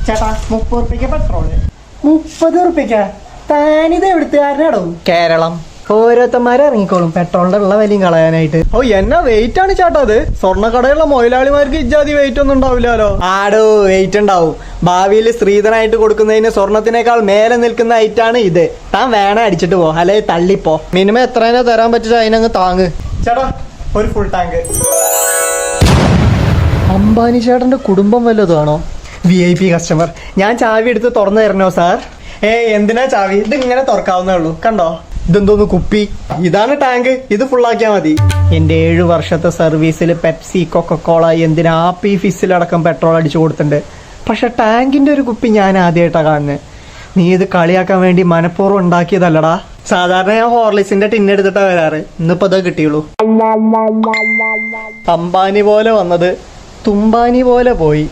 ചേട്ടാ 30 റുപ്യക്ക് പെട്രോള്. 30 റുപ്യക്കാ? താനിത് എവിടുത്തുകാരനാടോ? കേരളം. ഓരോരുത്തന്മാരെ ഇറങ്ങിക്കോളും പെട്രോളിന്റെ ഉള്ള വിലയും കളയാനായിട്ട്. ഓ എന്നാ വെയിറ്റ് ആണ് ചേട്ടാ അത്. സ്വർണ്ണക്കടയുള്ള മൊയിലാളിമാർക്ക് ഇജാതി വെയിറ്റ് ഒന്നും ഉണ്ടാവില്ലല്ലോ. ആടോ വെയിറ്റ് ഉണ്ടാവും. ഭാവിയിൽ സ്ത്രീധനായിട്ട് കൊടുക്കുന്നതിന് സ്വർണത്തിനേക്കാൾ മേലെ നിൽക്കുന്ന ഐറ്റാണ് ഇത്. താൻ വേണേ അടിച്ചിട്ട് പോ, അല്ലെ തള്ളിപ്പോ. മിനിമം എത്രേനാ തരാൻ പറ്റില്ല അതിനങ്ങ് താങ്ങ്. ചേട്ടാ ഒരു ഫുൾ ടാങ്ക്. അംബാനി ചേട്ടന്റെ കുടുംബം വല്ലതാണോ? VIP customer. ഞാൻ ചാവി എടുത്ത് തുറന്നു തരണോ സാർ? എന്തിനാ ചാവി? ഇത് ഇങ്ങനെ തുറക്കാവുന്നേ ഉള്ളൂ. കണ്ടോ, ഇതെന്തോന്ന് കുപ്പി? ഇതാണ് ടാങ്ക്. ഇത് ഫുള്ളാക്കിയാൽ മതി. എന്റെ 7 വർഷത്തെ സർവീസിൽ പെപ്സി, കൊക്കക്കോള, എന്തിനാ ആപ്പി, ഫിസ്സിലടക്കം പെട്രോൾ അടിച്ചു കൊടുത്തിട്ടുണ്ട്. പക്ഷെ ടാങ്കിന്റെ ഒരു കുപ്പി ഞാൻ ആദ്യമായിട്ടാണ് കാണുന്നത്. നീ ഇത് കളിയാക്കാൻ വേണ്ടി മനഃപൂർവ്വം ഉണ്ടാക്കിയതല്ലടാ. സാധാരണ ഞാൻ ഹോർലിക്സിന്റെ ടിന്നെടുത്തിട്ടാ വരാറ്. ഇന്നിപ്പോ ഇതാ കിട്ടിയുള്ളൂ. അംബാനി പോലെ വന്നത് തുമ്പാനി പോലെ പോയി.